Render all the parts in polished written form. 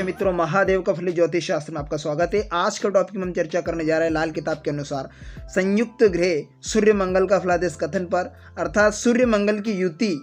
मित्रों, महादेव का फली ज्योतिष शास्त्र में आपका स्वागत है। आज का टॉपिक में हम चर्चा करने जा रहे हैं लाल किताब के अनुसार संयुक्त ग्रह सूर्य मंगल का फलादेश कथन पर, अर्थात सूर्य मंगल की युति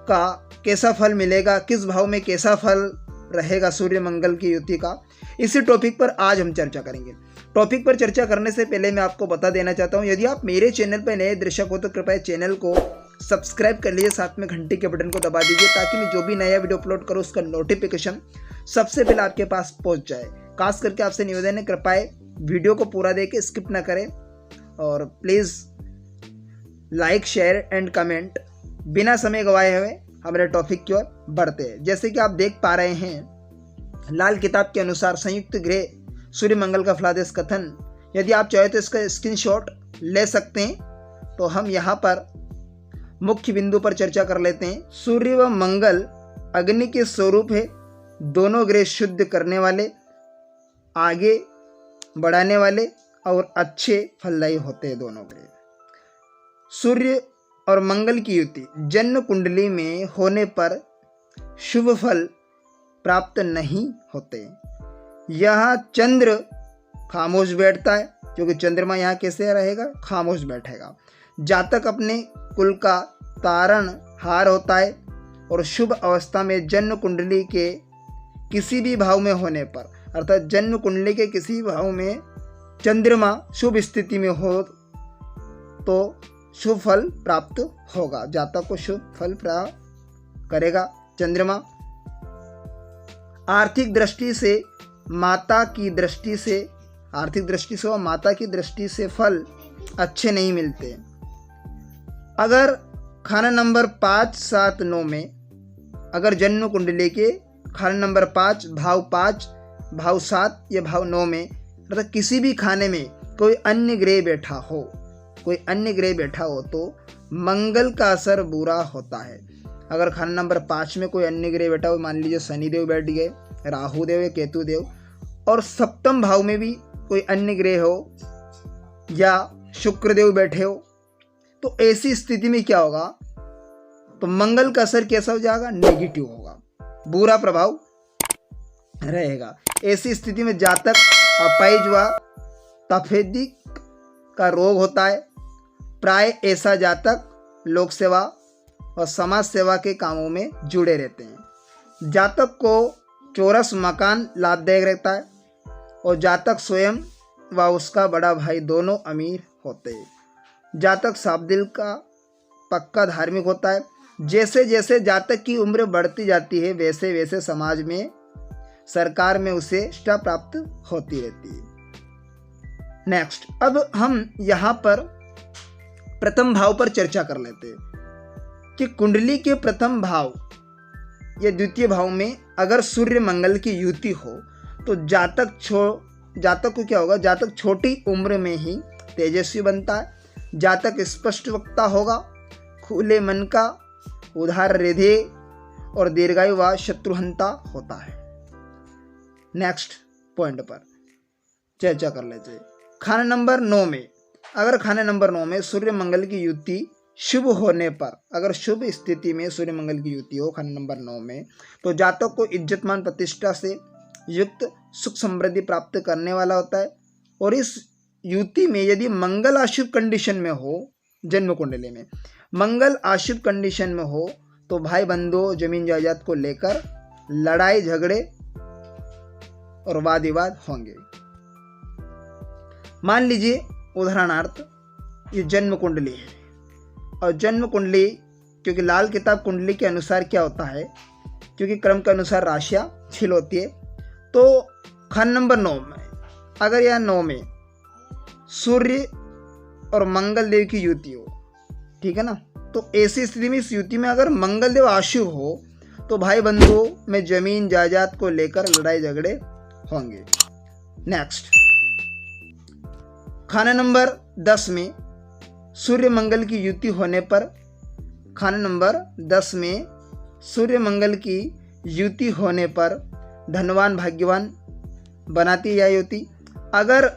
का कैसा फल मिलेगा, किस भाव में कैसा फल रहेगा सूर्य मंगल की युति का, इसी टॉपिक पर आज हम चर्चा करेंगे। टॉपिक पर चर्चा करने से पहले मैं आपको बता देना चाहता हूँ, यदि आप मेरे चैनल पर नए दर्शक हो तो कृपया चैनल को सब्सक्राइब कर लीजिए, साथ में घंटी के बटन को दबा दीजिए ताकि मैं जो भी नया वीडियो अपलोड करूँ उसका नोटिफिकेशन सबसे पहले आपके पास पहुंच जाए। खास करके आपसे निवेदन है, कृपया वीडियो को पूरा देखें, स्किप ना करें और please like, share and comment. बिना समय गवाए हुए हमारे टॉपिक की ओर बढ़ते हैं। जैसे कि आप देख पा रहे हैं, लाल किताब के अनुसार संयुक्त ग्रह सूर्य मंगल का फलादेश कथन, यदि आप चाहे तो इसका स्क्रीनशॉट ले सकते हैं। तो हम यहाँ पर मुख्य बिंदु पर चर्चा कर लेते हैं। सूर्य व मंगल अग्नि के स्वरूप है, दोनों ग्रह शुद्ध करने वाले, आगे बढ़ाने वाले और अच्छे फलदायी होते हैं दोनों ग्रह। सूर्य और मंगल की युति जन्म कुंडली में होने पर शुभ फल प्राप्त नहीं होते। यहाँ चंद्र खामोश बैठता है, क्योंकि चंद्रमा यहाँ कैसे रहेगा, खामोश बैठेगा। जातक अपने कुल का तारण हार होता है और शुभ अवस्था में जन्म कुंडली के किसी भी भाव में होने पर, अर्थात जन्म कुंडली के किसी भाव में चंद्रमा शुभ स्थिति में हो तो शुभ फल प्राप्त होगा, जातक को शुभ फल प्राप्त करेगा चंद्रमा। आर्थिक दृष्टि से माता की दृष्टि से, आर्थिक दृष्टि से और माता की दृष्टि से फल अच्छे नहीं मिलते। अगर खाना नंबर 5, 7, 9 में, अगर जन्म कुंडली के खाना नंबर 5, भाव 7 या भाव 9 में, अर्थात किसी भी खाने में कोई अन्य ग्रह बैठा हो तो मंगल का असर बुरा होता है। अगर खाना नंबर 5 में कोई अन्य ग्रह बैठा हो, मान लीजिए शनिदेव बैठ गए, राहुदेव या केतुदेव, और सप्तम भाव में भी कोई अन्य ग्रह हो या शुक्रदेव बैठे हो, तो ऐसी स्थिति में क्या होगा, तो मंगल का असर कैसा हो जाएगा, नेगेटिव होगा, बुरा प्रभाव रहेगा। ऐसी स्थिति में जातक अपाहिज व तपेदिक का रोग होता है। प्राय ऐसा जातक लोक सेवा और समाज सेवा के कामों में जुड़े रहते हैं। जातक को चौरस मकान लाभदायक रहता है और जातक स्वयं व उसका बड़ा भाई दोनों अमीर होते हैं। जातक साफ दिल का पक्का धार्मिक होता है। जैसे जैसे जातक की उम्र बढ़ती जाती है वैसे वैसे समाज में, सरकार में उसे निष्ठा प्राप्त होती रहती है। नेक्स्ट, अब हम यहाँ पर प्रथम भाव पर चर्चा कर लेते हैं कि कुंडली के प्रथम भाव या द्वितीय भाव में अगर सूर्य मंगल की युति हो तो जातक को क्या होगा, जातक छोटी उम्र में ही तेजस्वी बनता है, जातक स्पष्ट वक्ता होगा, खुले मन का, उदार हृदय और दीर्घायु व शत्रुहंता होता है। नेक्स्ट पॉइंट पर चर्चा कर लेते हैं। खाना नंबर 9 में, अगर खाने नंबर 9 में सूर्य मंगल की युति शुभ होने पर, अगर शुभ स्थिति में सूर्य मंगल की युति हो खाना नंबर 9 में, तो जातक को इज्जतमान प्रतिष्ठा से युक्त सुख समृद्धि प्राप्त करने वाला होता है। और इस युति में यदि मंगल अशुभ कंडीशन में हो, जन्म कुंडली में मंगल अशुभ कंडीशन में हो तो भाई बंधुओं जमीन जायदाद को लेकर लड़ाई झगड़े और वाद विवाद होंगे। मान लीजिए उदाहरणार्थ ये जन्म कुंडली है, और जन्म कुंडली, क्योंकि लाल किताब कुंडली के अनुसार क्या होता है, क्योंकि क्रम के अनुसार राशियां छिल होती है, तो खान नंबर 9 में, अगर यह 9 में सूर्य और मंगल देव की युति हो, ठीक है ना, तो ऐसी स्थिति में, इस युति में अगर मंगल देव अशुभ हो तो भाई बंधुओं में जमीन जायदाद को लेकर लड़ाई झगड़े होंगे। नेक्स्ट, खाना नंबर 10 में सूर्य मंगल की युति होने पर, खाना नंबर 10 में सूर्य मंगल की युति होने पर धनवान भाग्यवान बनाती यह युति। अगर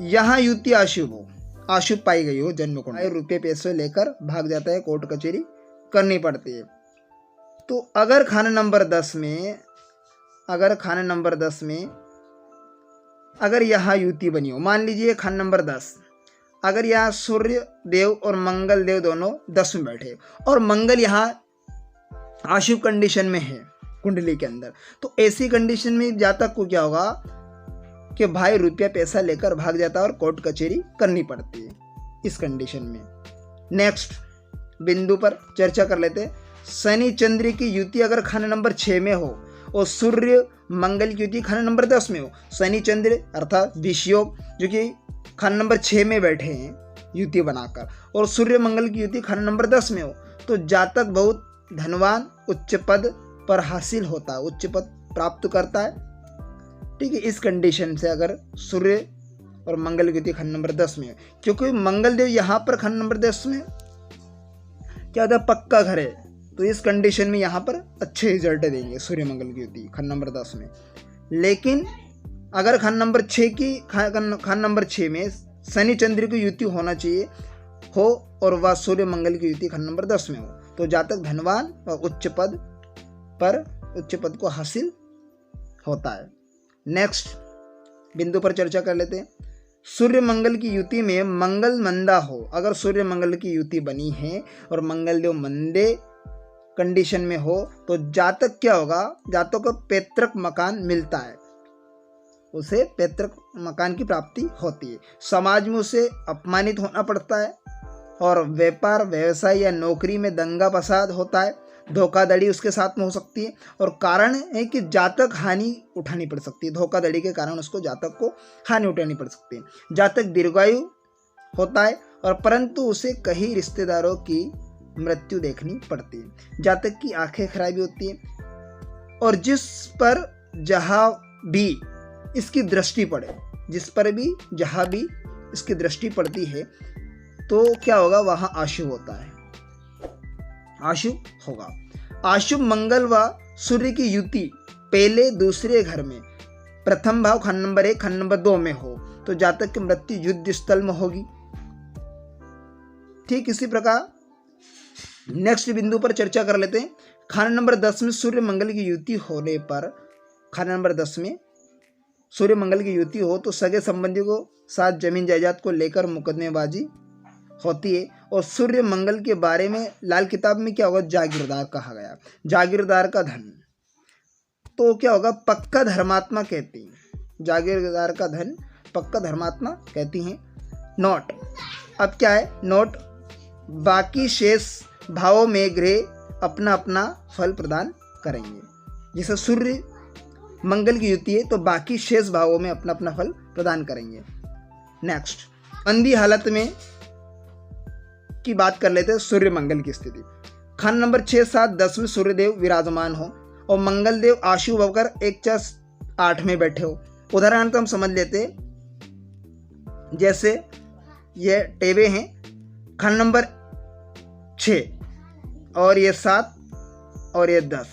यहाँ युति अशुभ हो, अशुभ पाई गई हो जन्म कुंडली, रुपये पैसे लेकर भाग जाता है, कोर्ट कचहरी करनी पड़ती है। तो अगर खाना नंबर 10 में अगर यहाँ युति बनी हो, मान लीजिए खाना नंबर 10, अगर यहाँ सूर्य देव और मंगल देव दोनों 10 में बैठे और मंगल यहाँ अशुभ कंडीशन में है कुंडली के अंदर, तो ऐसी कंडीशन में जातक को क्या होगा कि भाई रुपया पैसा लेकर भाग जाता है और कोर्ट कचहरी करनी पड़ती है इस कंडीशन में। नेक्स्ट बिंदु पर चर्चा कर लेते हैं। शनि चंद्र की युति अगर खाना नंबर 6 में हो और सूर्य मंगल की युति खाना नंबर 10 में हो, शनि चंद्र अर्थात विषयोग जो कि खाना नंबर 6 में बैठे हैं युति बनाकर, और सूर्य मंगल की युति खाना नंबर 10 में हो, तो जातक बहुत धनवान, उच्च पद पर हासिल होता है, उच्च पद प्राप्त करता है। ठीक है, इस कंडीशन से अगर सूर्य और मंगल की युति खाना नंबर 10 में है, क्योंकि मंगल देव यहाँ पर खाना नंबर 10 में क्या होता है, पक्का घर है, तो इस कंडीशन में यहाँ पर अच्छे रिजल्ट देंगे सूर्य मंगल की युति खाना नंबर 10 में। लेकिन अगर खाना नंबर 6 में शनि चंद्र की युति होना चाहिए हो और वह सूर्य मंगल की युति खाना नंबर 10 में हो, तो जातक धनवान व उच्च पद को हासिल होता है। नेक्स्ट बिंदु पर चर्चा कर लेते हैं। सूर्य मंगल की युति में मंगल मंदा हो, अगर सूर्य मंगल की युति बनी है और मंगल देव मंदे कंडीशन में हो, तो जातक क्या होगा, जातक को पैतृक मकान मिलता है, उसे पैतृक मकान की प्राप्ति होती है। समाज में उसे अपमानित होना पड़ता है और व्यापार व्यवसाय या नौकरी में दंगा फसाद होता है, धोखाधड़ी उसके साथ में हो सकती है, और कारण है कि जातक हानि उठानी पड़ सकती है, धोखाधड़ी के कारण उसको जातक को हानि उठानी पड़ सकती है। जातक दीर्घायु होता है और परंतु उसे कई रिश्तेदारों की मृत्यु देखनी पड़ती है। जातक की आंखें खराबी होती है और जिस पर जहाँ भी इसकी दृष्टि पड़े, जहाँ भी इसकी दृष्टि पड़ती है, तो क्या होगा, वहाँ अशुभ होता है, अशुभ होगा। अशुभ मंगल व सूर्य की युति पहले दूसरे घर में प्रथम भाव खाना नंबर 1 खाना नंबर 2 में हो, तो जातक की मृत्यु युद्ध स्थल में होगी। ठीक इसी प्रकार नेक्स्ट बिंदु पर चर्चा कर लेते हैं। खाना नंबर 10 में सूर्य मंगल की युति होने पर, खाना नंबर 10 में सूर्य मंगल की युति हो तो सगे संबंधियों को साथ जमीन जायदाद को लेकर मुकदमेबाजी होती है। और सूर्य मंगल के बारे में लाल किताब में क्या होगा, जागीरदार कहा गया, जागीरदार का धन, तो क्या होगा, पक्का धर्मात्मा कहती हैं, जागीरदार का धन पक्का धर्मात्मा कहती हैं। नोट, अब क्या है नोट, बाकी शेष भावों में ग्रह अपना अपना फल प्रदान करेंगे। जैसे सूर्य मंगल की युति है तो बाकी शेष भावों में अपना अपना फल प्रदान करेंगे। नेक्स्ट मंदी हालत में की बात कर लेते हैं। सूर्य मंगल की स्थिति, खाना नंबर 6, 7, 10 में सूर्यदेव विराजमान हो और मंगल देव अशुभ होकर 1, 4, 8 में बैठे हो। उदाहरण तो हम समझ लेते हैं, जैसे ये टेबे हैं, खाना नंबर 6 और ये 7 और ये 10,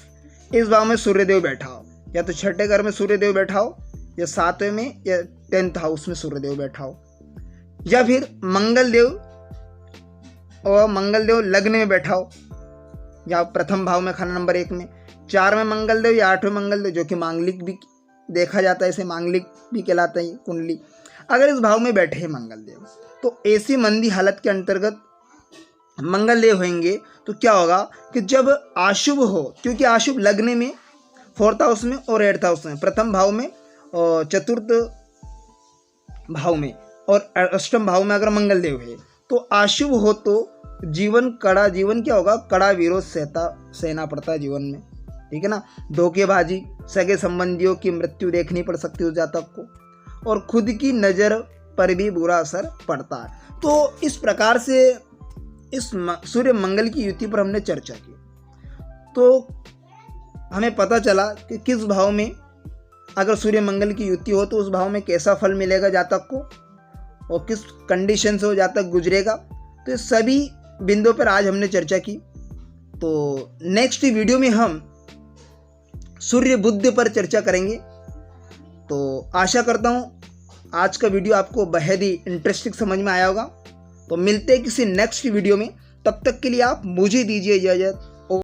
इस भाव में सूर्यदेव बैठा हो, या तो छठे घर में सूर्यदेव बैठा हो, या 7वें में, या 10th हाउस में सूर्यदेव बैठा हो, या फिर मंगल देव लग्न में बैठा हो, या प्रथम भाव में खाना नंबर 1 में, 4 में मंगल देव या 8वें मंगल देव, जो कि मांगलिक भी देखा जाता है, इसे मांगलिक भी कहलाता है कुंडली, अगर इस भाव में बैठे हैं मंगल देव, तो ऐसी मंदी हालत के अंतर्गत मंगल देव होंगे। तो क्या होगा कि जब अशुभ हो, क्योंकि अशुभ लग्न में, 4th हाउस में और 8th हाउस में, प्रथम भाव में और 4th भाव में और 8th भाव में अगर मंगल देव है, तो अशुभ हो तो जीवन क्या होगा, कड़ा विरोध सहना पड़ता है जीवन में, ठीक है ना। धोखेबाजी, सगे संबंधियों की मृत्यु देखनी पड़ सकती है उस जातक को, और खुद की नज़र पर भी बुरा असर पड़ता है। तो इस प्रकार से इस सूर्य मंगल की युति पर हमने चर्चा की, तो हमें पता चला कि किस भाव में अगर सूर्य मंगल की युति हो तो उस भाव में कैसा फल मिलेगा जातक को, और किस कंडीशन से वो जातक गुजरेगा। तो सभी बिंदुओं पर आज हमने चर्चा की। तो नेक्स्ट वीडियो में हम सूर्य बुध पर चर्चा करेंगे। तो आशा करता हूँ आज का वीडियो आपको बेहद ही इंटरेस्टिंग समझ में आया होगा। तो मिलते हैं किसी नेक्स्ट वीडियो में, तब तक के लिए आप मुझे दीजिए इजाज़त।